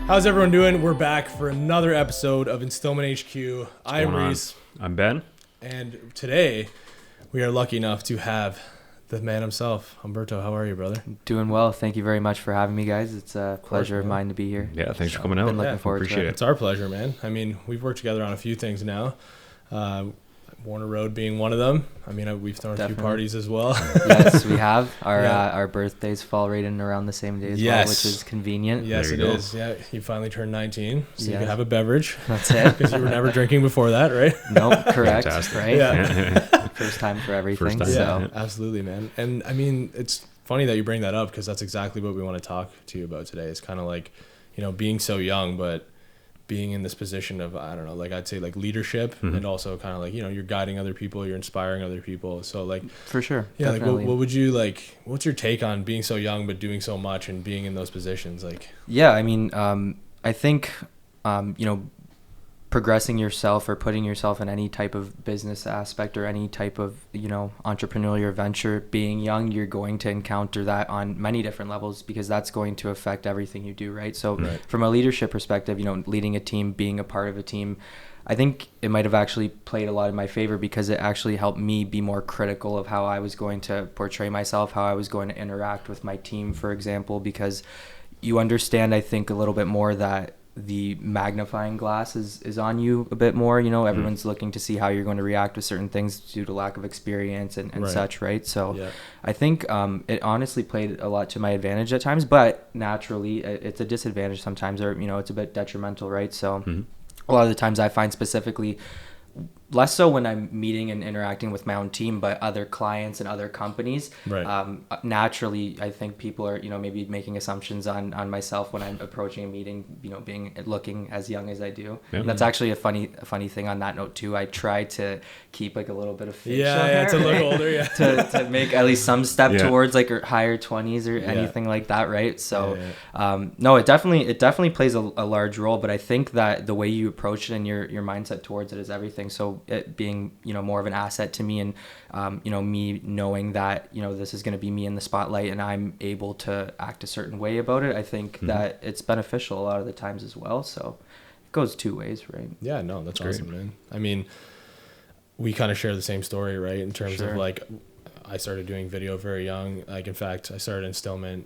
How's everyone doing? We're back for another episode of Instillment HQ. I'm Reese. I'm Ben. And today we are lucky enough to have the man himself, Umberto. How are you, brother? Doing well. Thank you very much for having me, guys. It's a pleasure of mine to be here. Yeah, thanks for coming out. Been looking forward to it. It's our pleasure, man. I mean, we've worked together on a few things now. Warner Road being one of them. I mean, we've thrown a few parties as well. Yes, we have. Our birthdays fall right in around the same day as well, which is convenient. Yes, it is. Yeah, you finally turned 19, so you can have a beverage. That's it. Because you were never drinking before that, right? Nope, correct. Fantastic. Right? Yeah. First time for everything. First time. Yeah, absolutely, man. And I mean, it's funny that you bring that up because that's exactly what we want to talk to you about today. It's kind of like, you know, being so young, but being in this position of, I don't know, like I'd say like leadership, and also kind of like, you know, you're guiding other people, you're inspiring other people. So like, for sure. Yeah. Definitely. Like what would you like, what's your take on being so young, but doing so much and being in those positions? Like, yeah, I mean, I think, you know, progressing yourself or putting yourself in any type of business aspect or any type of, you know, entrepreneurial venture, being young, you're going to encounter that on many different levels because that's going to affect everything you do, right? So from a leadership perspective, you know, leading a team, being a part of a team, I think it might have actually played a lot in my favor because it actually helped me be more critical of how I was going to portray myself, how I was going to interact with my team, for example, because you understand, I think, a little bit more that the magnifying glass is on you a bit more. You know, everyone's looking to see how you're going to react to certain things due to lack of experience and such, right? So I think it honestly played a lot to my advantage at times, but naturally it's a disadvantage sometimes, or, you know, it's a bit detrimental, right? So a lot of the times I find specifically, less so when I'm meeting and interacting with my own team, but other clients and other companies. Naturally, I think people are, you know, maybe making assumptions on myself when I'm approaching a meeting, you know, looking as young as I do. And that's actually a funny thing on that note too. I try to keep like a little bit of facial hair, to look older, to make at least some step towards like higher 20s or anything like that, right? So no, it definitely plays a large role, but I think that the way you approach it and your mindset towards it is everything. So it being, you know, more of an asset to me and, you know, me knowing that, you know, this is going to be me in the spotlight and I'm able to act a certain way about it. I think that it's beneficial a lot of the times as well. So it goes two ways, right? Yeah, no, that's awesome, man. I mean, we kind of share the same story, right? In terms of like, I started doing video very young. Like, in fact, I started Instillment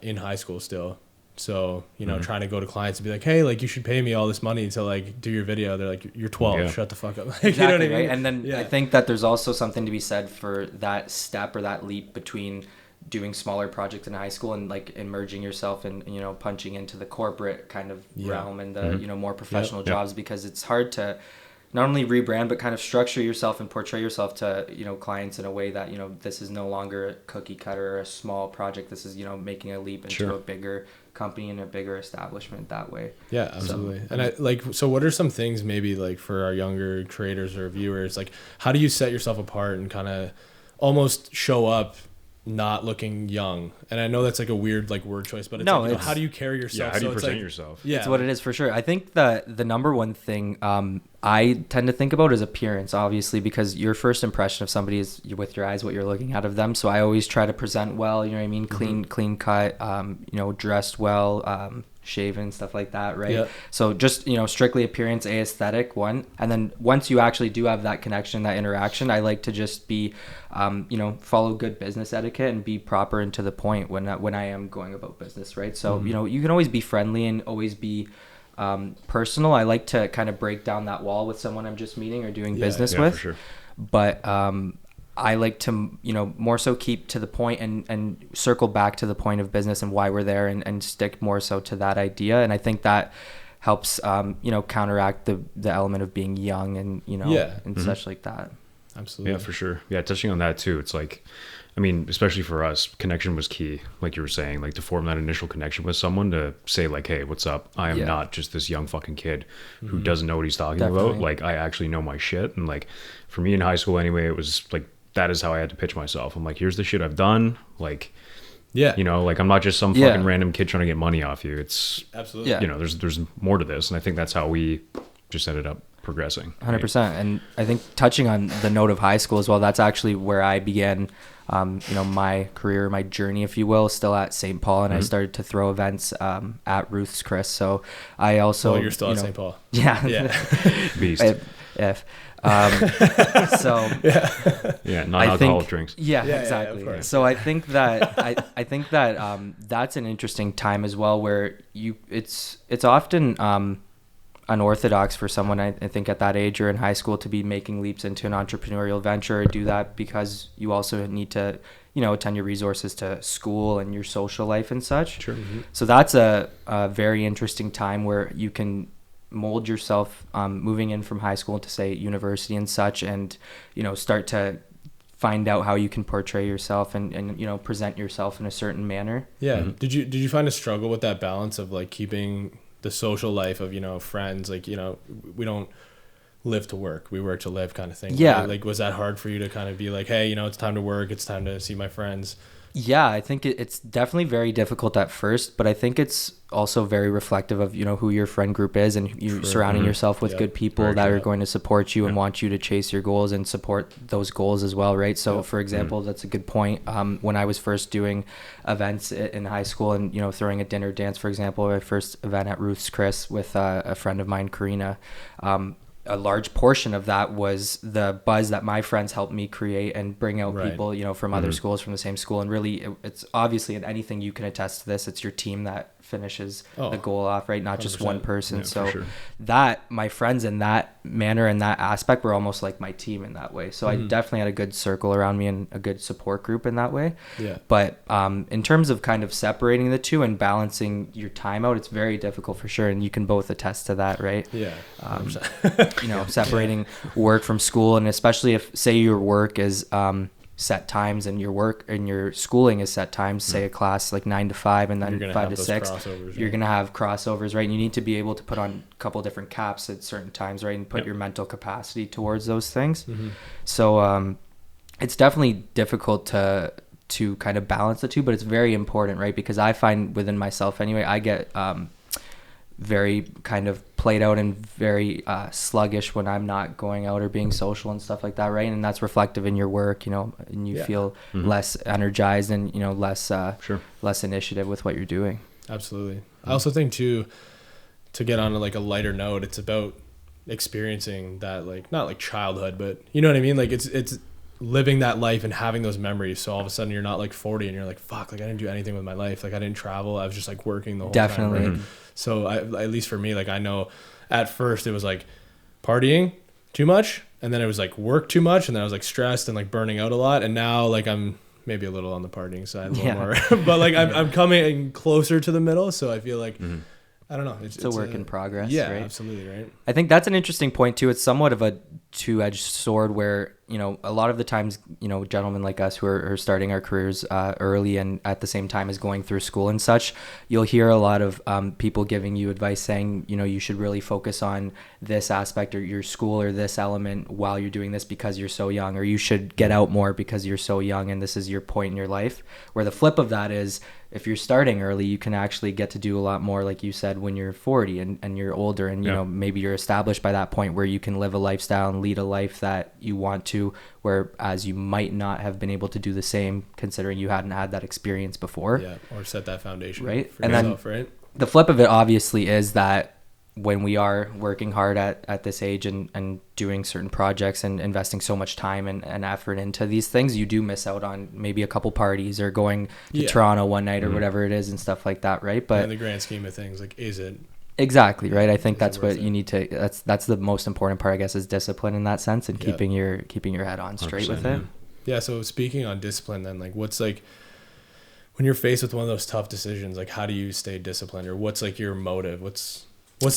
in high school still. So, you know, trying to go to clients and be like, hey, like, you should pay me all this money to like do your video. They're like, you're 12, shut the fuck up. Like, exactly, you know what I mean? Right? And then I think that there's also something to be said for that step or that leap between doing smaller projects in high school and like immersing yourself and, you know, punching into the corporate kind of realm and the, you know, more professional jobs, because it's hard to not only rebrand, but kind of structure yourself and portray yourself to, you know, clients in a way that, you know, this is no longer a cookie cutter or a small project. This is, you know, making a leap into a bigger company and a bigger establishment that way. Yeah, absolutely. So, and I like, so what are some things maybe like for our younger creators or viewers, like how do you set yourself apart and kind of almost show up not looking young? And I know that's like a weird like word choice, but it's like, you know, how do you carry yourself? Yeah, how do you present like, yourself? Yeah, it's what it is for sure. I think that the number one thing I tend to think about is appearance, obviously, because your first impression of somebody is with your eyes, what you're looking out of them. So I always try to present well, you know what I mean? Clean cut, you know, dressed well, shaven, stuff like that, right? Yeah. So just, you know, strictly appearance, aesthetic, one. And then once you actually do have that connection, that interaction, I like to just be, you know, follow good business etiquette and be proper and to the point when I am going about business, right? So, you know, you can always be friendly and always be personal. I like to kind of break down that wall with someone I'm just meeting or doing business with. For sure. But I like to, you know, more so keep to the point and circle back to the point of business and why we're there and stick more so to that idea. And I think that helps, you know, counteract the element of being young and, you know, and such like that. Absolutely. Yeah, for sure. Yeah, touching on that too, it's like, I mean, especially for us, connection was key. Like you were saying, like to form that initial connection with someone to say like, hey, what's up? I am not just this young fucking kid who doesn't know what he's talking about. Like, I actually know my shit. And like, for me in high school anyway, it was like, that is how I had to pitch myself. I'm like, here's the shit I've done. Like, you know, like I'm not just some fucking random kid trying to get money off you. It's absolutely, you know, there's more to this. And I think that's how we just ended up progressing. 100%. And I think touching on the note of high school as well, that's actually where I began my career, my journey, if you will, still at St. Paul, and I started to throw events at Ruths Chris. So I also. Oh, you're still at St. Paul. Yeah. Yeah. Beast. So yeah, non-alcoholic drinks. Yeah, exactly. Yeah, so I think that I think that that's an interesting time as well, where it's often unorthodox for someone, I think, at that age or in high school to be making leaps into an entrepreneurial venture, or do that because you also need to attend your resources to school and your social life and such. Sure. Mm-hmm. So that's a very interesting time where you can mold yourself moving in from high school to, say, university and such, and start to find out how you can portray yourself and present yourself in a certain manner. Yeah. Mm-hmm. Did you find a struggle with that balance of like keeping the social life of friends, like we don't live to work, we work to live, kind of thing? Yeah. Right? Like, was that hard for you to kind of be like, hey, it's time to work, it's time to see my friends? Yeah, I think it's definitely very difficult at first, but I think it's also very reflective of who your friend group is, and you surrounding yourself with good people that are going to support you and want you to chase your goals and support those goals as well, right? So for example, that's a good point. When I was first doing events in high school and throwing a dinner dance, for example, my first event at Ruths Chris with a friend of mine, Karina, a large portion of that was the buzz that my friends helped me create and bring out people, from other schools, from the same school. And really, it's obviously, in anything you can attest to this, it's your team that finishes the goal off, right? Not just one person. Yeah, so that my friends in that manner and that aspect were almost like my team in that way. So I definitely had a good circle around me and a good support group in that way. Yeah. But in terms of kind of separating the two and balancing your time out, it's very difficult for sure. And you can both attest to that, right? Yeah. Separating work from school, and especially if, say, your work is set times and your work and your schooling is set times, say a class like 9 to 5 and then 5 to 6, you're going to have crossovers, right? And you need to be able to put on a couple different caps at certain times, right? And put your mental capacity towards those things. So it's definitely difficult to kind of balance the two, but it's very important, right? Because I find within myself anyway, I get very kind of played out and very sluggish when I'm not going out or being social and stuff like that, right? And that's reflective in your work, and you feel less energized and less initiative with what you're doing. Absolutely. I also think too, to get on like a lighter note, it's about experiencing that, like, not like childhood, but you know what I mean? Like it's living that life and having those memories. So all of a sudden you're not like 40 and you're like, fuck, like I didn't do anything with my life. Like I didn't travel. I was just like working the whole time. Right? So at least for me, like I know at first it was like partying too much, and then it was like work too much, and then I was like stressed and like burning out a lot. And now like I'm maybe a little on the partying side, a little more, but like I'm coming closer to the middle. So I feel like, I don't know. It's a work in progress. Yeah, right? Absolutely. Right. I think that's an interesting point too. It's somewhat of a two-edged sword where, a lot of the times, gentlemen like us who are starting our careers early and at the same time as going through school and such, you'll hear a lot of people giving you advice saying, you should really focus on this aspect or your school or this element while you're doing this because you're so young, or you should get out more because you're so young and this is your point in your life. Where the flip of that is, if you're starting early, you can actually get to do a lot more, like you said, when you're 40 and you're older and, maybe you're established by that point where you can live a lifestyle and lead a life that you want to, whereas you might not have been able to do the same considering you hadn't had that experience before. Yeah, or set that foundation right? for and yourself, then right? The flip of it obviously is that when we are working hard at this age and doing certain projects and investing so much time and effort into these things, you do miss out on maybe a couple parties or going to Toronto one night or whatever it is and stuff like that, right? But in the grand scheme of things, like, is it? Exactly, right? I think that's what you need to, that's the most important part, I guess, is discipline in that sense, and keeping your head on straight with it. Yeah, so speaking on discipline then, like, what's like, when you're faced with one of those tough decisions, like, how do you stay disciplined, or what's like your motive? What's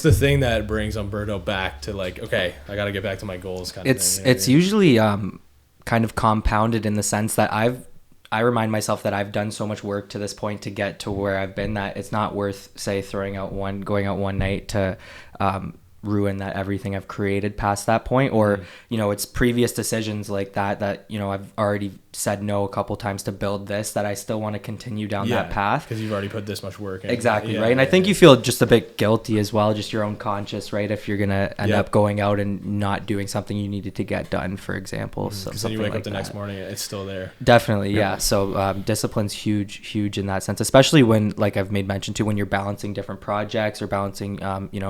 the thing that brings Umberto back to like, okay, I got to get back to my goals kind of thing? It's usually kind of compounded in the sense that I remind myself that I've done so much work to this point to get to where I've been, that it's not worth, say, going out one night to ruin that everything I've created past that point, or it's previous decisions like that I've already said no a couple times to build this, that I still want to continue down that path. Because you've already put this much work in. Exactly, right? And I think you feel just a bit guilty as well, just your own conscience, right? If you're going to end up going out and not doing something you needed to get done, for example. So then you wake up the next morning, it's still there. Definitely, yeah. So discipline's huge in that sense, especially when, like I've made mention to, when you're balancing different projects or balancing,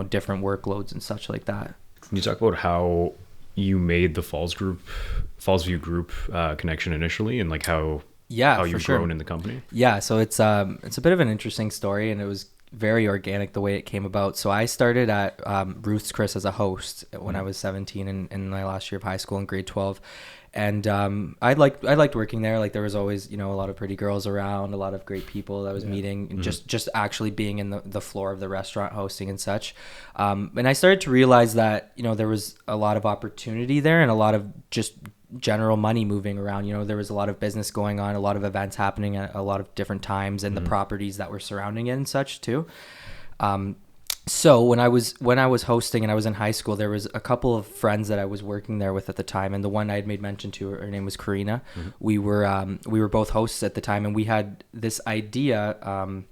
different workloads and such like that. Can you talk about how you made the Fallsview group connection initially, and like how you've grown in the company? Yeah, so it's a bit of an interesting story, and it was very organic the way it came about. So I started at Ruths Chris as a host when I was 17 in my last year of high school in grade 12. And I liked working there. Like, there was always, a lot of pretty girls around, a lot of great people that I was meeting, and just actually being in the floor of the restaurant, hosting and such. And I started to realize that, there was a lot of opportunity there, and a lot of just general money moving around. There was a lot of business going on, a lot of events happening at a lot of different times, and the properties that were surrounding it and such too. So when I was hosting and I was in high school, there was a couple of friends that I was working there with at the time, and the one I had made mention to, her name was Karina. We were both hosts at the time, and we had this idea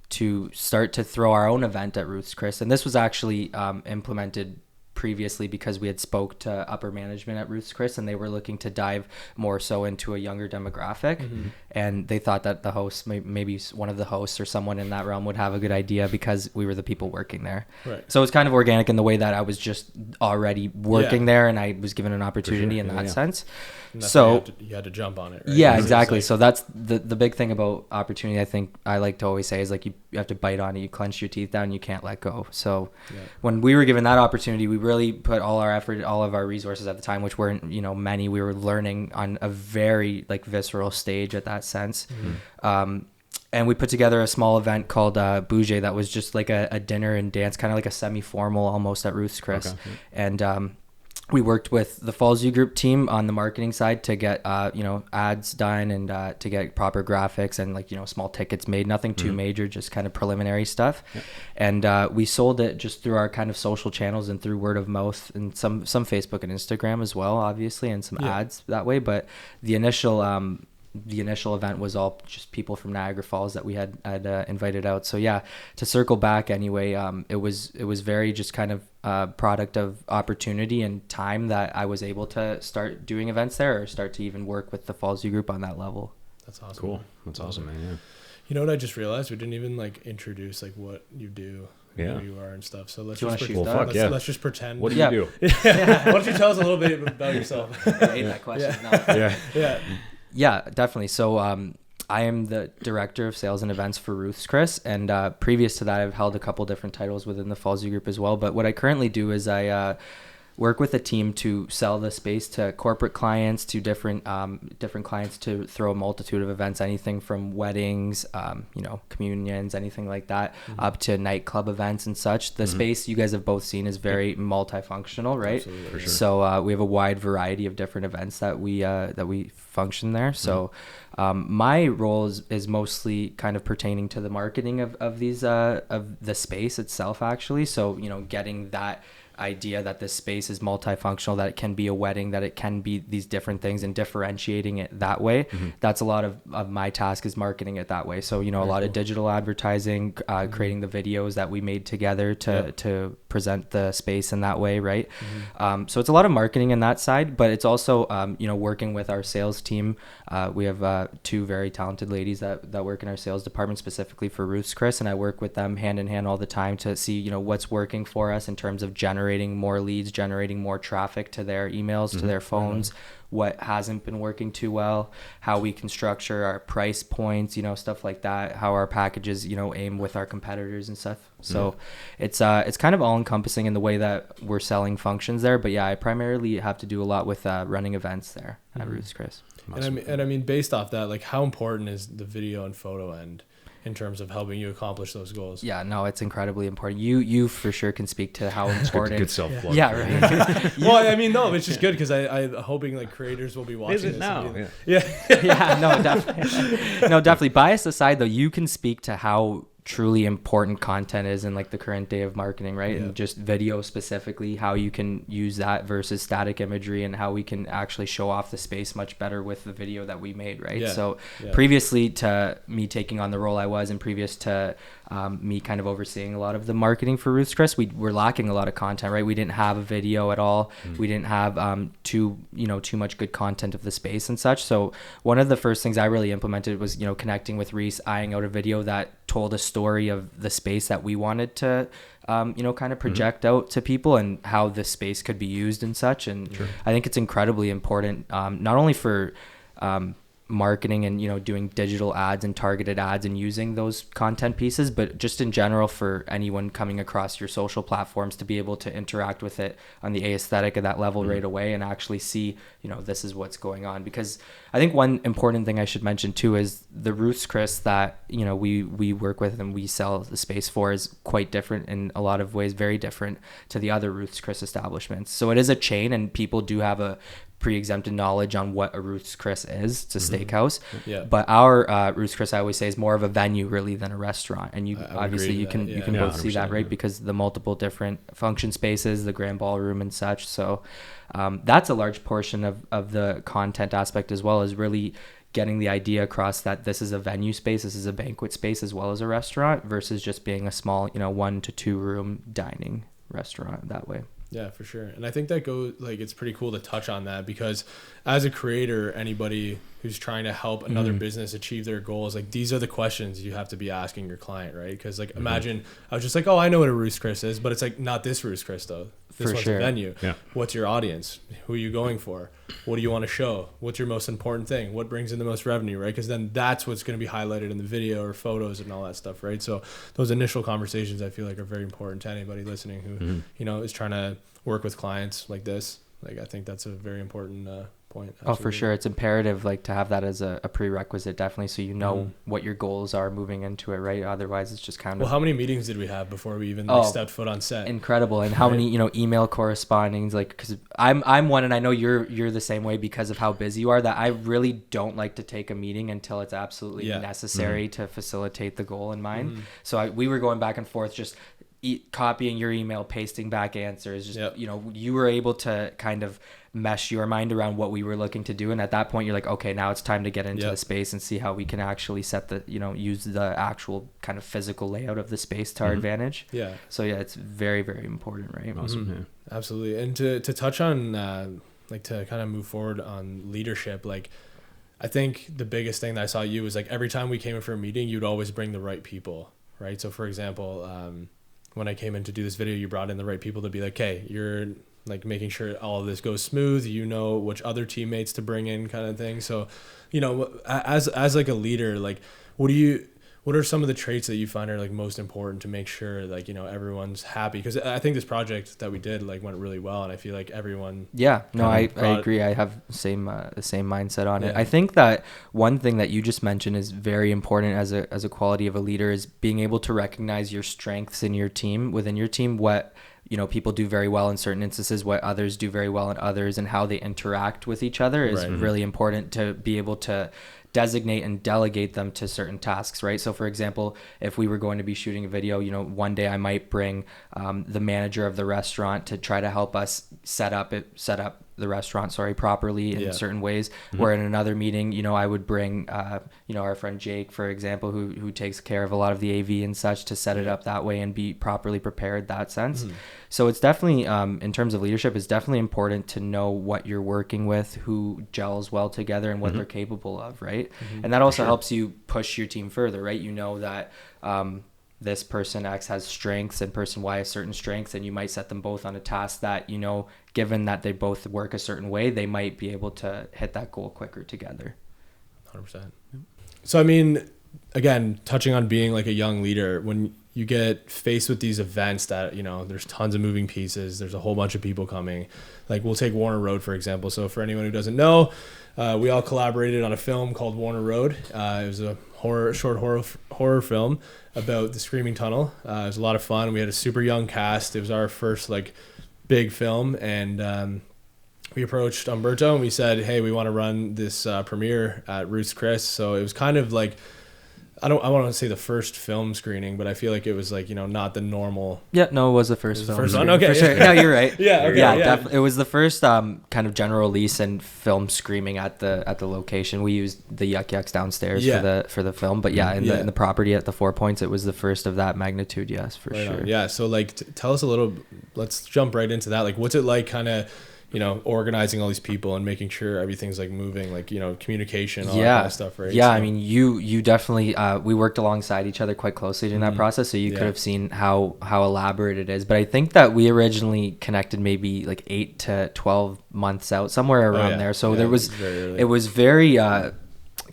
to start to throw our own event at Ruths Chris, and this was actually implemented previously because we had spoke to upper management at Ruths Chris, and they were looking to dive more so into a younger demographic, and they thought that the host, maybe one of the hosts or someone in that realm, would have a good idea because we were the people working there. Right. So it was kind of organic in the way that I was just already working there, and I was given an opportunity in that sense. So you had to jump on it, right? Yeah, exactly. So that's the big thing about opportunity. I think I like to always say is, like, you have to bite on it. You clench your teeth down, you can't let go. So when we were given that opportunity, we really put all our effort, all of our resources at the time, which weren't, many. We were learning on a very, like, visceral stage at that sense. And we put together a small event called Bouger that was just like a dinner and dance, kind of like a semi-formal almost at Ruths Chris. Okay. And we worked with the Fallsview group team on the marketing side to get ads done, and to get proper graphics and, like, small tickets made, nothing too major, just kind of preliminary stuff. And we sold it just through our kind of social channels and through word of mouth, and some Facebook and Instagram as well, obviously, and some ads that way. But the initial event was all just people from Niagara Falls that we had invited out. So to circle back anyway, it was very just kind of product of opportunity and time that I was able to start doing events there, or start to even work with the Fallsview group on that level. That's awesome. Cool. That's awesome, man. Yeah. You know what I just realized? We didn't even, like, introduce, like, what you do, who you are and stuff. So let's let's just pretend. What do you do? Why don't you tell us a little bit about yourself? I hate that question. Yeah, definitely. So I am the director of sales and events for Ruths Chris, and previous to that, I've held a couple different titles within the Fallsview group as well. But what I currently do is I work with a team to sell the space to corporate clients, to different clients, to throw a multitude of events, anything from weddings, communions, anything like that, up to nightclub events and such. The space you guys have both seen is very multifunctional, right? Absolutely, for sure. So we have a wide variety of different events that we function there. So my role is mostly kind of pertaining to the marketing of these of the space itself, actually. So getting that idea that this space is multifunctional, that it can be a wedding, that it can be these different things, and differentiating it that way. That's a lot of my task, is marketing it that way. So a lot of digital advertising, creating the videos that we made together to present the space in that way, right? So it's a lot of marketing in that side, but it's also working with our sales team. We have two very talented ladies that work in our sales department specifically for Ruths Chris, and I work with them hand in hand all the time to see what's working for us in terms of generating more leads, generating more traffic to their emails, to their phones, what hasn't been working too well, how we can structure our price points, stuff like that, how our packages, aim with our competitors and stuff. So it's kind of all encompassing in the way that we're selling functions there. But I primarily have to do a lot with running events there at Ruths Chris. Awesome. And I mean, based off that, like, how important is the video and photo end in terms of helping you accomplish those goals? Yeah, no, it's incredibly important. You for sure can speak to how important. Good self-plug. Yeah, right. Well, I mean, no, it's just good because I'm hoping, like, creators will be watching Is it this. now? Yeah, no, definitely. No, definitely. Bias aside, though, you can speak to how truly important content is in like the current day of marketing, right? Yeah. And just video specifically, how you can use that versus static imagery, and how we can actually show off the space much better with the video that we made, right? So previously to me taking on the role I was, and previous to me kind of overseeing a lot of the marketing for Ruths Chris, we were lacking a lot of content, right? We didn't have a video at all. We didn't have too much good content of the space and such. So one of the first things I really implemented was, connecting with Reese, eyeing out a video that told a story of the space that we wanted to kind of project out to people, and how the space could be used and such. And I think it's incredibly important, not only for marketing and doing digital ads and targeted ads and using those content pieces, but just in general for anyone coming across your social platforms to be able to interact with it on the aesthetic of that level right away, and actually see this is what's going on. Because I think one important thing I should mention too is the Ruths Chris that we work with and we sell the space for is quite different in a lot of ways, very different to the other Ruths Chris establishments. So it is a chain, and people do have a pre-exempted knowledge on what a Ruths Chris is. It's a steakhouse. But our Ruths Chris, I always say, is more of a venue really than a restaurant. And you obviously you can both see that, right? Because the multiple different function spaces, the grand ballroom and such. So that's a large portion of the content aspect, as well as really getting the idea across that this is a venue space, this is a banquet space as well as a restaurant, versus just being a small 1 to 2 room dining restaurant that way. Yeah, for sure. And I think that it's pretty cool to touch on that, because as a creator, anybody who's trying to help another business achieve their goals, like these are the questions you have to be asking your client, right? Because imagine I was just like, oh, I know what a Ruths Chris is, but it's like not this Ruths Chris though. This one's a venue. Yeah. What's your audience? Who are you going for? What do you want to show? What's your most important thing? What brings in the most revenue, right? Because then that's what's going to be highlighted in the video or photos and all that stuff, right? So those initial conversations I feel like are very important to anybody listening who is trying to work with clients like this. Like I think that's a very important point. Absolutely. Oh, for sure. It's imperative to have that as a prerequisite, definitely, so what your goals are moving into it, right? Otherwise it's just kind of... Well, how many meetings did we have before we even stepped foot on set? Incredible. And how many email correspondings, because I'm one, and I know you're the same way because of how busy you are, that I really don't like to take a meeting until it's absolutely necessary to facilitate the goal in mind. So we were going back and forth, just copying your email, pasting back answers, just you were able to kind of mesh your mind around what we were looking to do, and at that point you're like, okay, now it's time to get into the space and see how we can actually set the use the actual kind of physical layout of the space to our advantage. So it's very, very important, right? Awesome. Absolutely. And to touch on to kind of move forward on leadership, I think the biggest thing that I saw you was every time we came in for a meeting, you'd always bring the right people, right? So for example, when I came in to do this video, you brought in the right people to be like, hey, you're making sure all of this goes smooth, which other teammates to bring in, kind of thing. So, as a leader, what are some of the traits that you find are most important to make sure everyone's happy? Because I think this project that we did went really well, and I feel like everyone... I agree. I have the same mindset on it. I think that one thing that you just mentioned is very important as a quality of a leader, is being able to recognize your strengths in your team, within your team, what people do very well in certain instances, what others do very well in others, and how they interact with each other is really important to be able to designate and delegate them to certain tasks, right? So for example, if we were going to be shooting a video, one day I might bring the manager of the restaurant to try to help us set up the restaurant, properly in certain ways. Where in another meeting, I would bring, our friend Jake, for example, who takes care of a lot of the AV and such, to set it up that way and be properly prepared that sense. So it's definitely, in terms of leadership, it's definitely important to know what you're working with, who gels well together, and what they're capable of, right? And that also helps you push your team further, right? That this person X has strengths and person Y has certain strengths, and you might set them both on a task that, given that they both work a certain way, they might be able to hit that goal quicker together. 100%. So, again, touching on being a young leader, when you get faced with these events that, there's tons of moving pieces, there's a whole bunch of people coming, we'll take Warner Road, for example. So for anyone who doesn't know, we all collaborated on a film called Warner Road. It was a short horror film about the Screaming Tunnel. It was a lot of fun. We had a super young cast. It was our first big film, and we approached Umberto and we said, hey, we want to run this premiere at Ruths Chris. So it was kind of I want to say the first film screening, but I feel like it was like, not the normal. Yeah, no, it was the first film. First one, okay. For sure. No, you're right. Yeah, okay, yeah. Definitely. It was the first kind of general release and film screening at the location. We used the Yuck Yucks downstairs for the film, but in the property at the 4 Points, it was the first of that magnitude. Yes, for sure. On. Yeah. So like, tell us a little. Let's jump right into that. Like, what's it like, kind of, organizing all these people and making sure everything's like moving, like, communication, all that kind of stuff, right? Yeah, so. I mean, you definitely, we worked alongside each other quite closely during that process, so you could have seen how elaborate it is. But I think that we originally connected maybe like 8 to 12 months out, somewhere around there. So it was very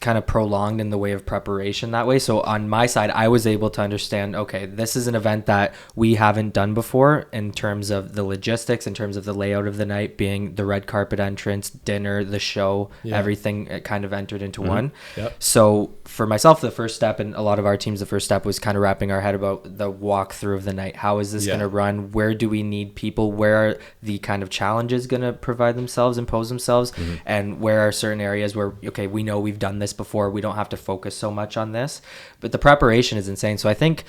kind of prolonged in the way of preparation that way. So on my side, I was able to understand, okay, this is an event that we haven't done before in terms of the logistics, in terms of the layout of the night, being the red carpet entrance, dinner, the show, everything kind of entered into one. Yep. So for myself, the first step, and a lot of our teams, the first step was kind of wrapping our head about the walkthrough of the night. How is this going to run? Where do we need people? Where are the kind of challenges going to impose themselves? And where are certain areas where, okay, we know we've done this before, we don't have to focus so much on this, but the preparation is insane. So I think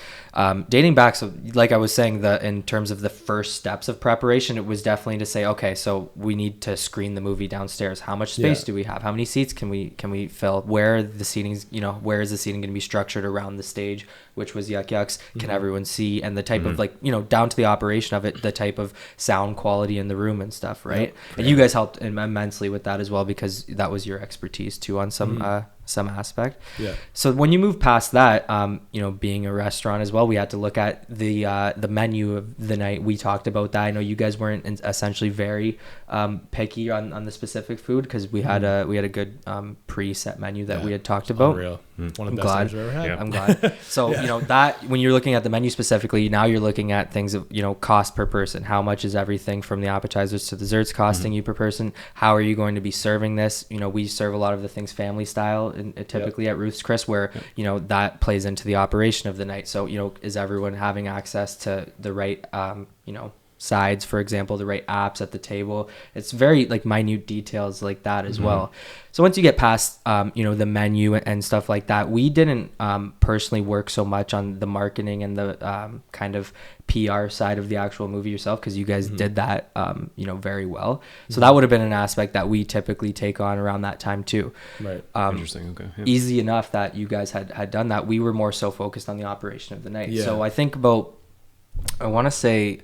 dating back, so like I was saying, in terms of the first steps of preparation, it was definitely to say, okay, so we need to screen the movie downstairs. How much space do we have? How many seats can we fill? Where are the seatings, where is the seating going to be structured around the stage, which was Yuck Yucks? Can everyone see? And the type of down to the operation of it, the type of sound quality in the room and stuff, right? And you guys helped immensely with that as well, because that was your expertise too on some aspect. Yeah. So when you move past that, being a restaurant as well, we had to look at the menu of the night. We talked about that. I know you guys weren't essentially very picky on the specific food, because we had a good preset menu that we had talked about. Unreal. One of the best things we've ever had. I'm glad. So that when you're looking at the menu specifically, now you're looking at things of cost per person. How much is everything from the appetizers to desserts costing you per person? How are you going to be serving this? We serve a lot of the things family style, and typically at Ruths Chris, where that plays into the operation of the night. So is everyone having access to the right sides, for example, the right apps at the table? It's very like minute details like that as well. So once you get past the menu and stuff like that, we didn't personally work so much on the marketing and the kind of PR side of the actual movie yourself, because you guys did that very well. So that would have been an aspect that we typically take on around that time too. Right. Interesting. Okay. Yeah. Easy enough that you guys had done that. We were more so focused on the operation of the night. So I think about, I want to say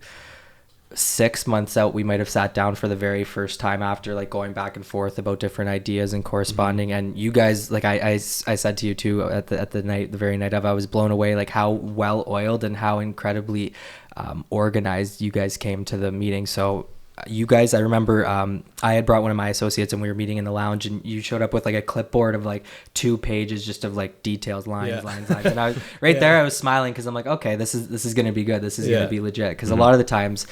6 months out, we might have sat down for the very first time after like going back and forth about different ideas and corresponding. And you guys, like I said to you too at the very night of, I was blown away like how well oiled and how incredibly organized you guys came to the meeting. So you guys, I remember I had brought one of my associates and we were meeting in the lounge, and you showed up with like a clipboard of like 2 pages just of like details, lines. And I was there, I was smiling, because I'm like, okay, this is going to be good. This is going to be legit. Because a lot of the times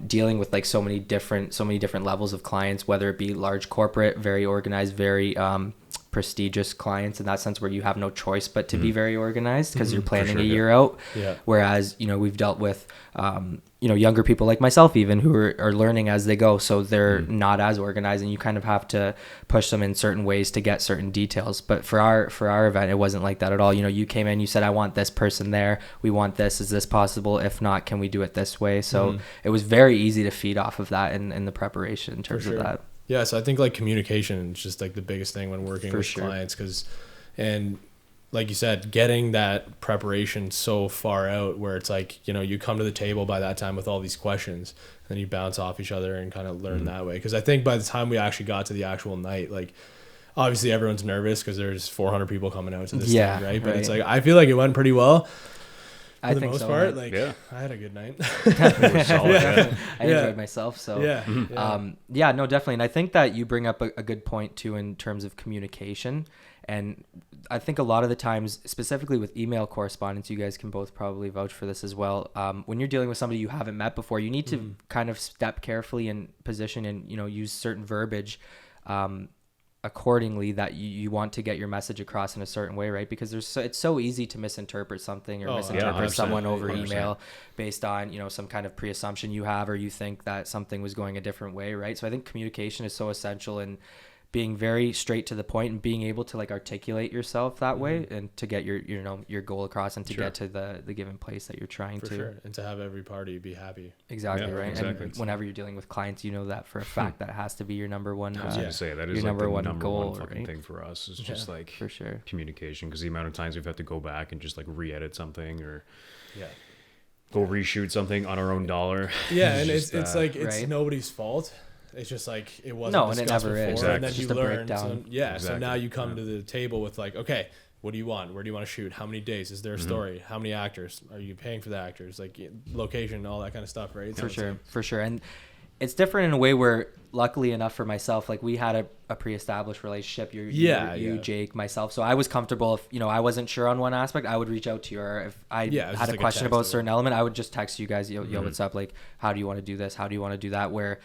dealing with like so many different levels of clients, whether it be large corporate, very organized, very prestigious clients in that sense, where you have no choice but to be very organized, because you're planning a year out. Whereas we've dealt with younger people like myself even, who are learning as they go, so they're not as organized, and you kind of have to push them in certain ways to get certain details. But for our event, it wasn't like that at all. You came in, you said, I want this person there, we want this, is this possible? If not, can we do it this way? So it was very easy to feed off of that in the preparation in terms of that. Yeah, so I think like communication is just like the biggest thing when working with clients, and like you said, getting that preparation so far out where it's like, you come to the table by that time with all these questions, and you bounce off each other and kind of learn that way. Because I think by the time we actually got to the actual night, like obviously everyone's nervous because there's 400 people coming out to this thing, right? But it's like, I feel like it went pretty well. For the most part, like I had a good night. I enjoyed myself. So no, definitely. And I think that you bring up a good point too in terms of communication. And I think a lot of the times, specifically with email correspondence, you guys can both probably vouch for this as well. When you're dealing with somebody you haven't met before, you need to kind of step carefully in position and use certain verbiage accordingly that you want to get your message across in a certain way, right? Because it's so easy to misinterpret something or misinterpret someone over 100%. Email based on some kind of pre-assumption you have, or you think that something was going a different way, right? So I think communication is so essential in being very straight to the point and being able to like articulate yourself that way and to get your goal across and to get to the given place that you're trying to. Sure. And to have every party be happy. Exactly, Yeah, right? exactly. And whenever you're dealing with clients, you know that for a fact that has to be your number one. I was going to say, that is your like the number goal, one fucking right? thing for us is just like for sure communication, because the amount of times we've had to go back and just like re-edit something or go reshoot something on our own dollar. Yeah, and it's like it's right? nobody's fault. It's just like it wasn't discussed before, Exactly. and then you learn. So now you come to the table with like, okay, what do you want? Where do you want to shoot? How many days? Is there a story? How many actors? Are you paying for the actors? Like location, all that kind of stuff, right? For sure. And it's different in a way where, luckily enough for myself, like we had a pre-established relationship. You, Jake, myself. So I was comfortable. If I wasn't sure on one aspect, I would reach out to you. Or if I had a question about a certain element, I would just text you guys. Yo, what's up? Like, how do you want to do this? How do you want to do that? Where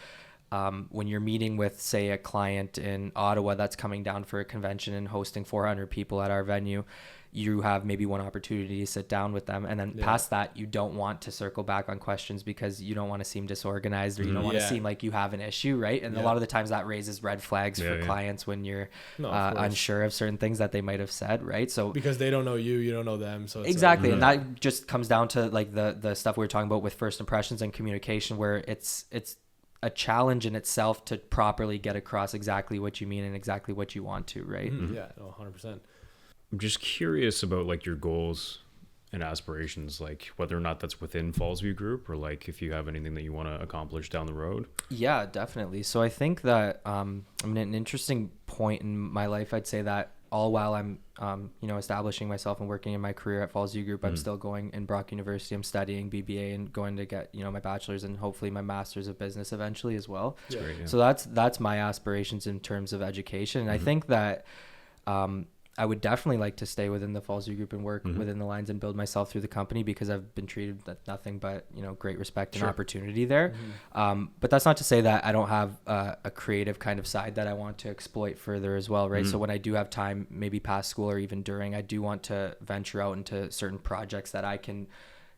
when you're meeting with, say, a client in Ottawa that's coming down for a convention and hosting 400 people at our venue, you have maybe one opportunity to sit down with them. And then past that, you don't want to circle back on questions because you don't want to seem disorganized or you don't want to seem like you have an issue, right? And a lot of the times that raises red flags for clients when you're unsure of certain things that they might have said, right? So because they don't know you don't know them. So it's exactly. And that just comes down to like the stuff we were talking about with first impressions and communication, where it's a challenge in itself to properly get across exactly what you mean and exactly what you want to, right? Yeah, 100%. I'm just curious about like your goals and aspirations, like whether or not that's within Fallsview Group or like if you have anything that you want to accomplish down the road. Yeah, definitely. So I think that I'm at an interesting point in my life. I'd say that all while I'm establishing myself and working in my career at Fallsview Group, I'm still going in Brock University. I'm studying BBA and going to get my bachelor's and hopefully my master's of business eventually as well. That's great, yeah. So that's my aspirations in terms of education. And I think that I would definitely like to stay within the Fallsview Group and work within the lines and build myself through the company, because I've been treated with nothing but great respect and opportunity there. But that's not to say that I don't have a creative kind of side that I want to exploit further as well, right? So when I do have time, maybe past school or even during, I do want to venture out into certain projects that I can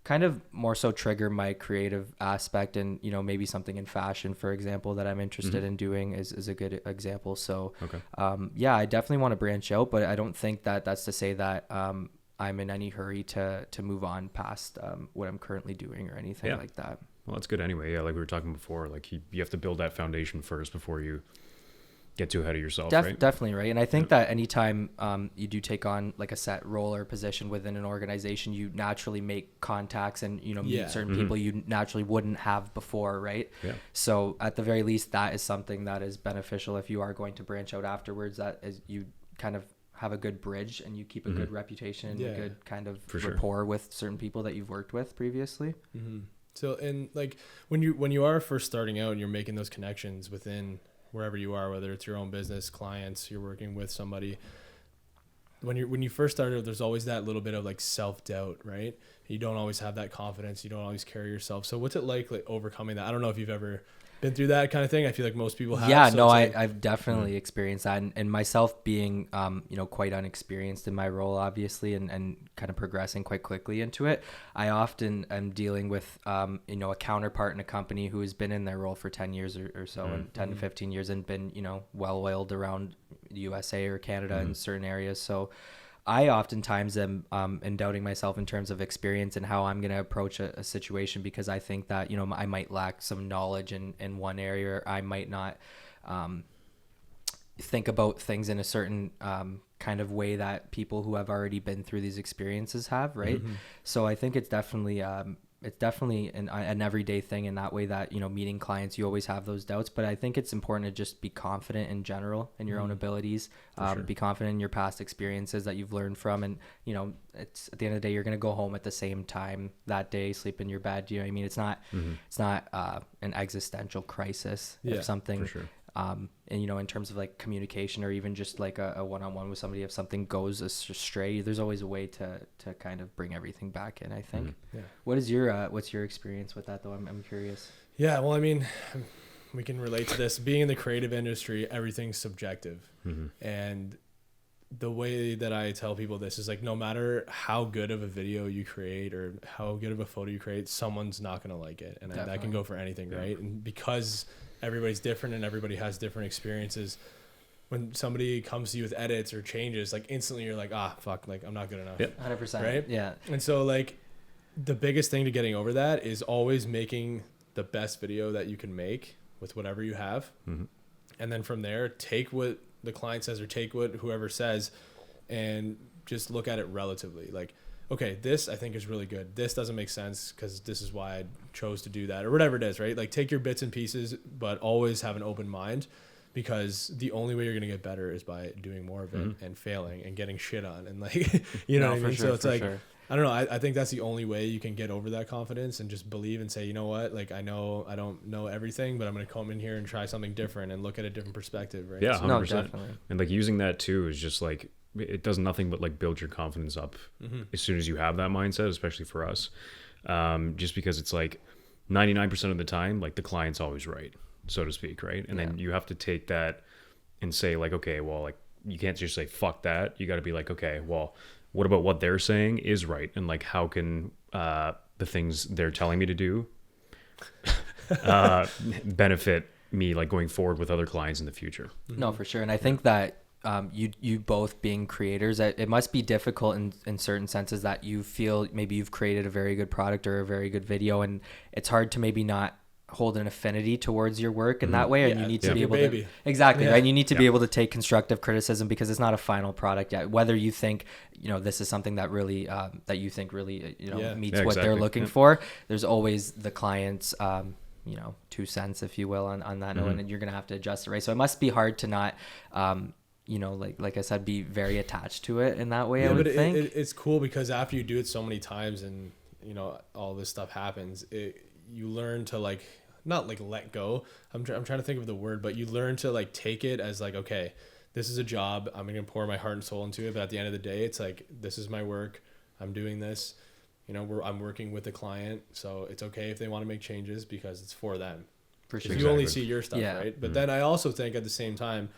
kind of more so trigger my creative aspect, and maybe something in fashion, for example, that I'm interested in doing is a good example. So I definitely want to branch out, but I don't think that that's to say that I'm in any hurry to move on past what I'm currently doing or anything like that. Well, that's good anyway. Yeah, like we were talking before, like you have to build that foundation first before you get too ahead of yourself, right? Definitely, right? And I think that anytime you do take on like a set role or position within an organization, you naturally make contacts and meet certain people you naturally wouldn't have before, right? Yeah. So at the very least, that is something that is beneficial if you are going to branch out afterwards. That is, you kind of have a good bridge and you keep a good reputation and a good kind of rapport with certain people that you've worked with previously. So, and like when you are first starting out and you're making those connections within wherever you are, whether it's your own business, clients, you're working with somebody, when you first started, there's always that little bit of like self-doubt, right? You don't always have that confidence. You don't always carry yourself. So what's it like overcoming that? I don't know if you've ever been through that kind of thing. I feel like most people have. Yeah, so I've definitely experienced that, and myself being quite unexperienced in my role, obviously, and kind of progressing quite quickly into it. I often am dealing with a counterpart in a company who has been in their role for 10 years or so, and 10 to 15 years, and been well oiled around the USA or Canada in certain areas. So I oftentimes am doubting myself in terms of experience and how I'm going to approach a situation, because I think that, I might lack some knowledge in one area, or I might not think about things in a certain kind of way that people who have already been through these experiences have, right? So I think it's definitely an everyday thing in that way, that meeting clients, you always have those doubts, but I think it's important to just be confident in general in your own abilities, be confident in your past experiences that you've learned from, and it's at the end of the day, you're going to go home at the same time that day, sleep in your bed. I mean, it's not an existential crisis if something, and in terms of like communication, or even just like a one-on-one with somebody, if something goes astray, there's always a way to kind of bring everything back in, I think. What is your what's your experience with that though? I'm curious. Yeah, well, I mean, we can relate to this. Being in the creative industry, everything's subjective, and the way that I tell people this is like, no matter how good of a video you create or how good of a photo you create, someone's not going to like it, and that can go for anything, right? And because everybody's different and everybody has different experiences, when somebody comes to you with edits or changes, like instantly you're like, fuck, like I'm not good enough. 100%. Right. Yeah. And so like the biggest thing to getting over that is always making the best video that you can make with whatever you have. Mm-hmm. And then from there, take what the client says or take what whoever says and just look at it relatively. Like, okay, this I think is really good. This doesn't make sense because this is why I chose to do that or whatever it is, right? Like take your bits and pieces, but always have an open mind, because the only way you're going to get better is by doing more of it and failing and getting shit on. And like, you know what I mean? So it's like, I don't know. I think that's the only way you can get over that confidence and just believe and say, you know what, like I know I don't know everything, but I'm going to come in here and try something different and look at a different perspective, right? Yeah, 100%. No, definitely. And like using that too is just like, it does nothing but like build your confidence up as soon as you have that mindset, especially for us. Just because it's like 99% of the time, like the client's always right, so to speak, right? And then you have to take that and say like, okay, well, like you can't just say fuck that. You got to be like, okay, well, what about what they're saying is right, and like how can the things they're telling me to do benefit me like going forward with other clients in the future? No, for sure. And I think that you both being creators, it must be difficult in certain senses that you feel maybe you've created a very good product or a very good video, and it's hard to maybe not hold an affinity towards your work in that way, and you need to be able to right, you need to be able to take constructive criticism, because it's not a final product yet, whether you think this is something that really that you think really meets what they're looking for. There's always the client's 2 cents, if you will, on that note, and you're gonna have to adjust it, right? So it must be hard to not like I said, be very attached to it in that way. I would think it's cool, because after you do it so many times and all this stuff happens, you learn to like not like let go. I'm trying to think of the word, but you learn to like take it as like, okay, this is a job. I'm going to pour my heart and soul into it. But at the end of the day, it's like, this is my work. I'm doing this, I'm working with the client. So it's okay if they want to make changes, because it's for them. For sure. You only see your stuff, right? But then I also think at the same time,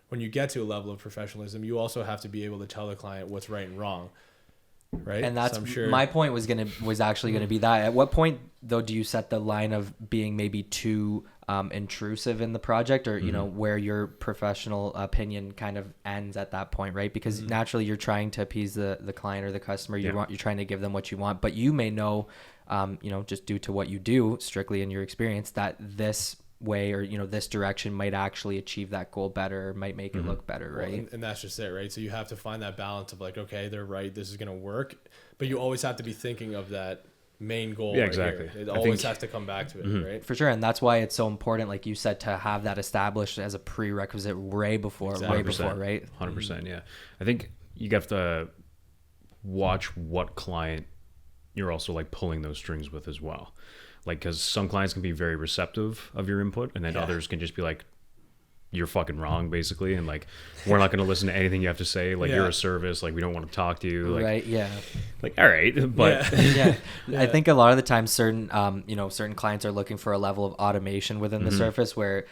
when you get to a level of professionalism, you also have to be able to tell the client what's right and wrong. Right. And that's my point was actually going to be that. At what point though do you set the line of being maybe too intrusive in the project, or where your professional opinion kind of ends at that point, right? Because naturally you're trying to appease the client or the customer. You're trying to give them what you want, but you may know just due to what you do strictly in your experience, that this way or this direction might actually achieve that goal better, or might make it look better, right? Well, and that's just it, right? So you have to find that balance of like, okay, they're right, this is going to work, but you always have to be thinking of that main goal. Exactly. It always has to come back to it, right? For sure. And that's why it's so important, like you said, to have that established as a prerequisite way before, right? 100%. Yeah, I think you have to watch what client you're also like pulling those strings with as well. Like, because some clients can be very receptive of your input, and then others can just be like, you're fucking wrong, basically, and like, we're not going to listen to anything you have to say. Like, you're a service. Like, we don't want to talk to you. Like, right? Yeah. Like, all right, but I think a lot of the time, certain certain clients are looking for a level of automation within the surface where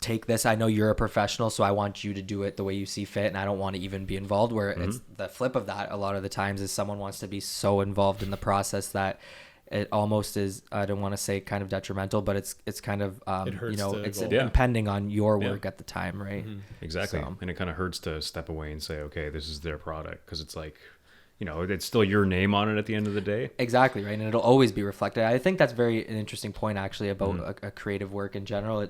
take this. I know you're a professional, so I want you to do it the way you see fit, and I don't want to even be involved. Where it's the flip of that. A lot of the times is someone wants to be so involved in the process that it almost is, I don't want to say kind of detrimental, but it's kind of, it's impending on your work at the time, right? Exactly. So. And it kind of hurts to step away and say, okay, this is their product. Because it's like, it's still your name on it at the end of the day. Exactly, right? And it'll always be reflected. I think that's an interesting point, actually, about a creative work in general.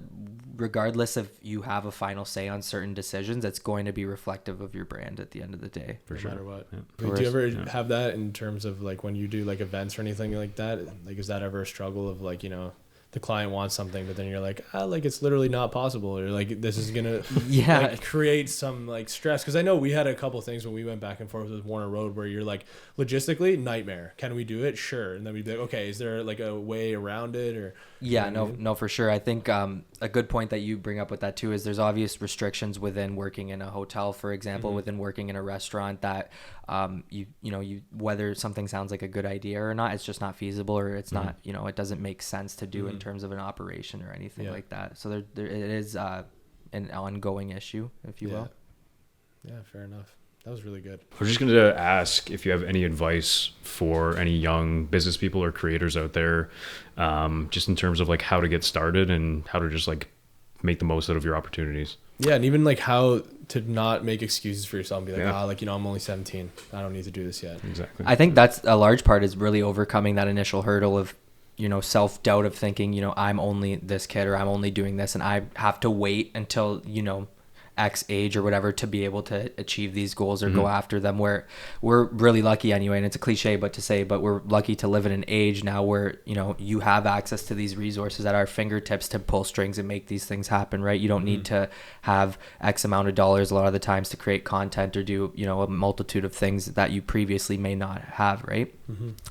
Regardless if you have a final say on certain decisions, it's going to be reflective of your brand at the end of the day. For sure. No matter what. Yeah. Do you ever have that in terms of like when you do like events or anything like that? Like, is that ever a struggle of like, the client wants something, but then you're like, like it's literally not possible, or like this is gonna like, create some like stress? Because I know we had a couple things when we went back and forth with Warner Road where you're like, logistically nightmare, can we do it? Sure. And then we'd be like, okay, is there like a way around it? Or no, for sure. I think a good point that you bring up with that too is there's obvious restrictions within working in a hotel, for example, within working in a restaurant, that you whether something sounds like a good idea or not, it's just not feasible, or it's not, it doesn't make sense to do in terms of an operation or anything like that. So there it is an ongoing issue, if you will. Yeah, fair enough. That was really good. I was just going to ask if you have any advice for any young business people or creators out there, just in terms of like how to get started and how to just like make the most out of your opportunities. Yeah, and even like how to not make excuses for yourself and be like, Yeah. like, I'm only 17. I don't need to do this yet. Exactly. I think that's a large part, is really overcoming that initial hurdle of, self-doubt of thinking, I'm only this kid, or I'm only doing this, and I have to wait until, X age or whatever to be able to achieve these goals or go after them, where we're really lucky anyway. And it's a cliche, but we're lucky to live in an age now where, you have access to these resources at our fingertips to pull strings and make these things happen, right? You don't need to have X amount of dollars a lot of the times to create content or do, a multitude of things that you previously may not have, right?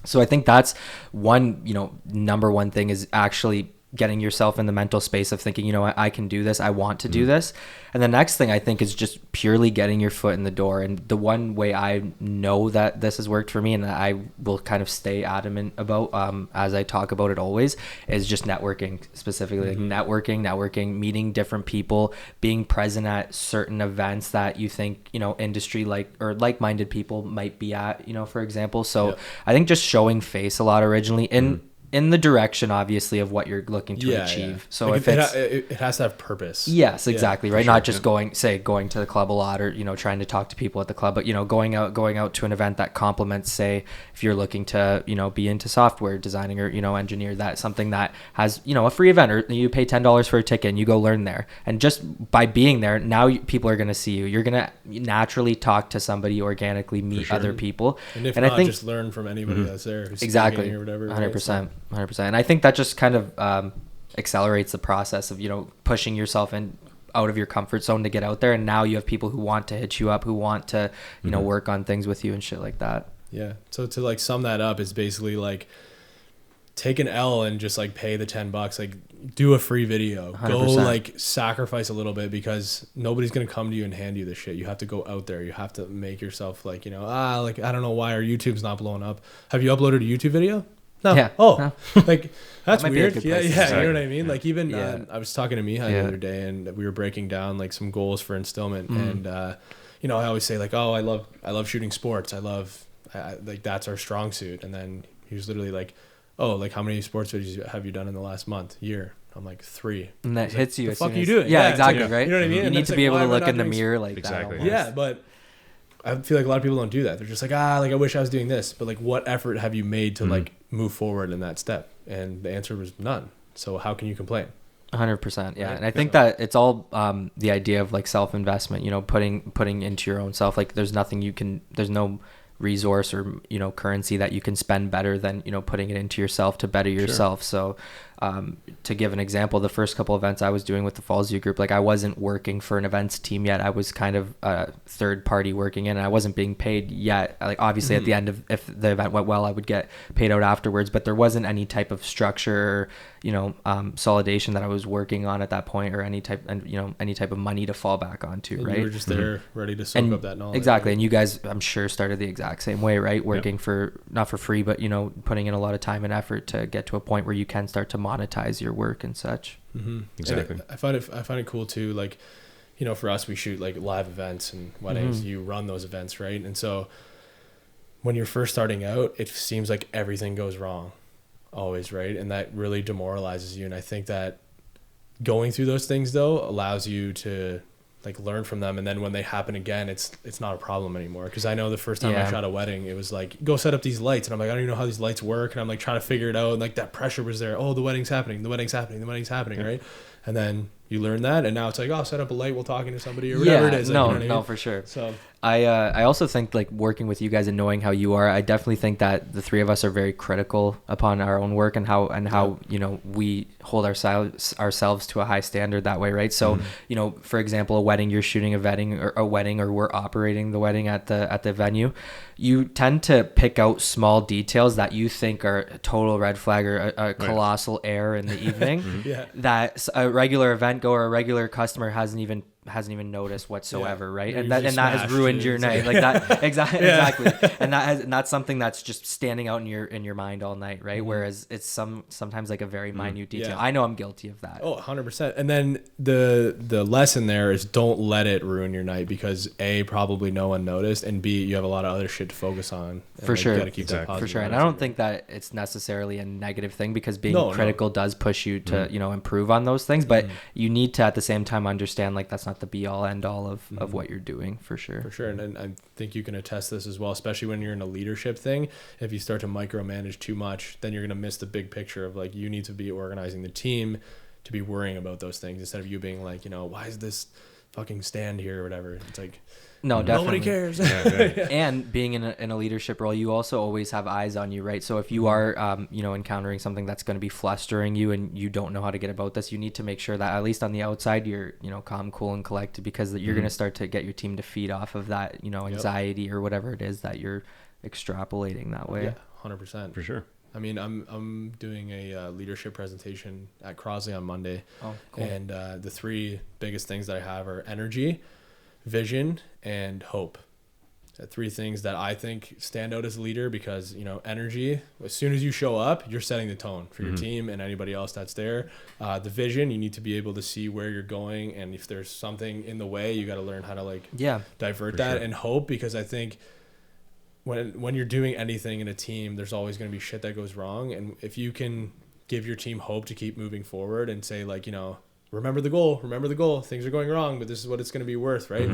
So I think that's one, number one thing, is actually getting yourself in the mental space of thinking, I can do this. I want to do this. And the next thing I think is just purely getting your foot in the door. And the one way I know that this has worked for me, and that I will kind of stay adamant about, as I talk about it always, is just networking, specifically like networking, meeting different people, being present at certain events that you think, industry like-minded people might be at, for example. So I think just showing face a lot originally in the direction, obviously, of what you're looking to achieve. So like if it has to have purpose. Yes, exactly. Right. Sure, Not just going to the club a lot, or, trying to talk to people at the club, but, going out to an event that complements, say, if you're looking to, be into software designing or, engineer, that's something that has, a free event, or you pay $10 for a ticket and you go learn there. And just by being there, now people are going to see you. You're going to naturally talk to somebody, organically meet other people. And if not, I think, just learn from anybody that's there. Exactly. Or whatever. 100%. 100%. And I think that just kind of accelerates the process of, pushing yourself in out of your comfort zone to get out there. And now you have people who want to hit you up, who want to, work on things with you and shit like that. Yeah. So to like sum that up, is basically like take an L and just like pay the $10, like do a free video, 100%. Go like sacrifice a little bit, because nobody's going to come to you and hand you this shit. You have to go out there. You have to make yourself like, like, I don't know why our YouTube's not blowing up. Have you uploaded a YouTube video? No. Yeah. Oh, no. Like that's that weird. Yeah. You know what I mean? Like even I was talking to Mihai the other day, and we were breaking down like some goals for Instillment. And, I always say like, oh, I love shooting sports. I like, that's our strong suit. And then he was literally like, oh, like how many sports videos have you done in the last year? I'm like 3. And that hits you. The as fuck soon you as, doing? Yeah, exactly. Like, right. You know what I mean? You And need it's to like, be able why to am I look not in the doing mirror like Exactly. that. Yeah, but I feel like a lot of people don't do that. They're just like, like I wish I was doing this, but like what effort have you made to like move forward in that step? And the answer was none. So how can you complain? 100%. Yeah. Right? And I think that it's all the idea of like self-investment, putting into your own self. Like there's no resource or, currency that you can spend better than, putting it into yourself to better yourself. So to give an example, the first couple events I was doing with the Falls U group, like I wasn't working for an events team yet. I was kind of a third party working in, and I wasn't being paid yet. Like obviously at the end of, if the event went well, I would get paid out afterwards, but there wasn't any type of structure or, solidation that I was working on at that point, or any type of money to fall back onto. And right. You were just there ready to soak up that knowledge. Exactly. And you guys, I'm sure, started the exact same way, right? Working for, not for free, but, putting in a lot of time and effort to get to a point where you can start to monetize your work and such. Exactly. And I find it cool too. Like, for us, we shoot like live events and weddings. You run those events, right? And so when you're first starting out, it seems like everything goes wrong always, right? And that really demoralizes you. And I think that going through those things though allows you to like learn from them, and then when they happen again, it's not a problem anymore. Because I know the first time I shot a wedding, it was like, go set up these lights, and I'm like, I don't even know how these lights work, and I'm like trying to figure it out, and like that pressure was there. Oh, the wedding's happening, right? And then you learn that, and now it's like, oh, set up a light while talking to somebody or whatever it is. No, for sure. So I also think like working with you guys and knowing how you are, I definitely think that the three of us are very critical upon our own work and how we hold ourselves to a high standard that way, right? So for example, a wedding, you're shooting a wedding, or we're operating the wedding at the venue. You tend to pick out small details that you think are a total red flag or a colossal error in the evening that a regular event goer, a regular customer hasn't even noticed whatsoever, right? And that has ruined your night, like that. Exactly. And that's something that's just standing out in your mind all night, right? Whereas it's sometimes like a very minute detail. I know I'm guilty of that. Oh, 100%. And then the lesson there is don't let it ruin your night, because A, probably no one noticed, and B, you have a lot of other shit to focus on. For sure. You gotta keep that positive. For sure. And I don't think that it's necessarily a negative thing, because being critical does push you to improve on those things, but you need to at the same time understand like that's not not the be all end all of what you're doing, for sure. For sure. And I think you can attest this as well, especially when you're in a leadership thing. If you start to micromanage too much, then you're going to miss the big picture of like, you need to be organizing the team to be worrying about those things instead of you being like, you know, why is this fucking stand here or whatever. It's like, no, definitely. Nobody cares. Yeah. And being in a leadership role, you also always have eyes on you, right? So if you are, encountering something that's going to be flustering you and you don't know how to get about this, you need to make sure that at least on the outside, you're, calm, cool, and collected, because you're going to start to get your team to feed off of that, anxiety or whatever it is that you're extrapolating that way. Yeah, 100%. For sure. I mean, I'm doing a leadership presentation at Crosley on Monday. Oh, cool. And the 3 biggest things that I have are energy, vision, and hope. 3 things that I think stand out as a leader because, energy, as soon as you show up, you're setting the tone for your team and anybody else that's there. The vision, you need to be able to see where you're going. And if there's something in the way, you got to learn how to divert that. Sure. And hope, because I think when you're doing anything in a team, there's always going to be shit that goes wrong. And if you can give your team hope to keep moving forward and say remember the goal, things are going wrong, but this is what it's going to be worth, right?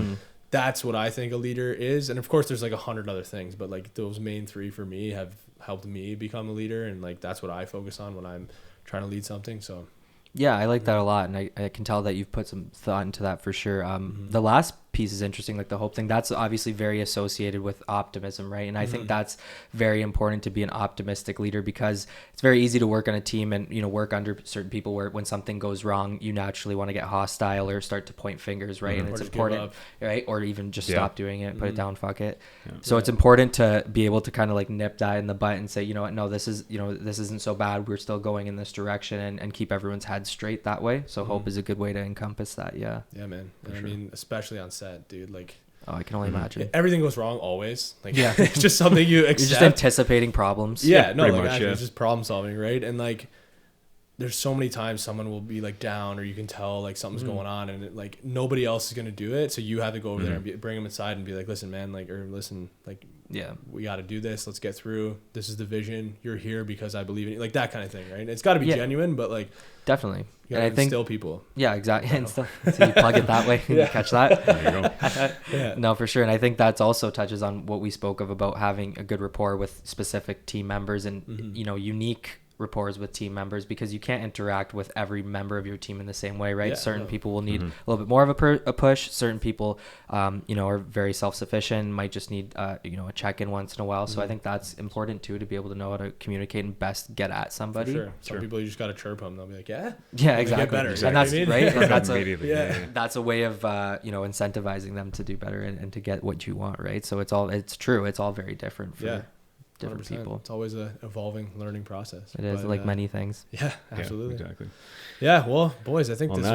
That's what I think a leader is. And of course there's 100 other things, but those main 3 for me have helped me become a leader. And that's what I focus on when I'm trying to lead something. So yeah, I like that a lot. And I can tell that you've put some thought into that for sure. The last piece is interesting, the hope thing. That's obviously very associated with optimism, right? And I think that's very important to be an optimistic leader, because it's very easy to work on a team and, work under certain people where when something goes wrong, you naturally want to get hostile or start to point fingers, right? And it's important, right? Or even just stop doing it, put it down, fuck it. Yeah. So it's important to be able to kind of nip that in the butt and say, you know what, no, this is, this isn't so bad. We're still going in this direction, and keep everyone's head straight that way. So hope is a good way to encompass that. Yeah. Yeah, man. And I mean, especially on set, dude, oh, I can only imagine. Everything goes wrong always. It's just something you accept. You're just anticipating problems. Yeah, no, it's just problem solving, right? And there's so many times someone will be down, or you can tell something's going on, and it, nobody else is gonna do it, so you have to go over there and bring them inside and be like, listen, man, we got to do this. Let's get through. This is the vision. You're here because I believe in it. That kind of thing, right? It's got to be genuine, but definitely. You gotta instill people. Yeah, exactly. And so you plug it that way. You catch that. There you go. No, for sure. And I think that's also touches on what we spoke of about having a good rapport with specific team members and unique rapport with team members, because you can't interact with every member of your team in the same way, right? Certain people will need a little bit more of a push. Certain people are very self-sufficient, might just need a check-in once in a while. So I think that's important too, to be able to know how to communicate and best get at somebody. For sure. Some people, you just got to chirp them. They'll be like, yeah exactly. Get better. And that's right. And that's a way of incentivizing them to do better and to get what you want, right? So it's true. It's all very different for different 100%. people. It's always a evolving learning process. It is, many things. Yeah, absolutely. Yeah, exactly. Yeah, well, boys, I think this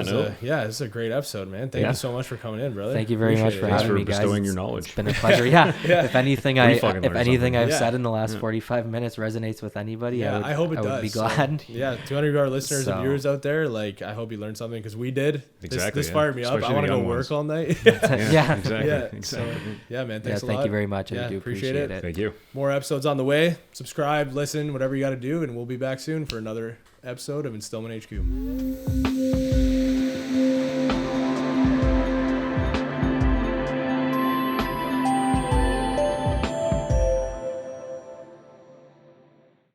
is a great episode, man. Thank you so much for coming in, brother. Thank you very much for having me, guys. Bestowing your knowledge. It's been a pleasure. If anything I've said in the last 45 minutes resonates with anybody, I hope it does. I would be glad. So, to any of our listeners and viewers out there, I hope you learned something, because we did. Exactly. This fired me up. I want to go work all night. Exactly. So, man, thanks a lot. Thank you very much. I do appreciate it. Thank you. More episodes on the way. Subscribe, listen, whatever you got to do, and we'll be back soon for another episode of Instillment HQ.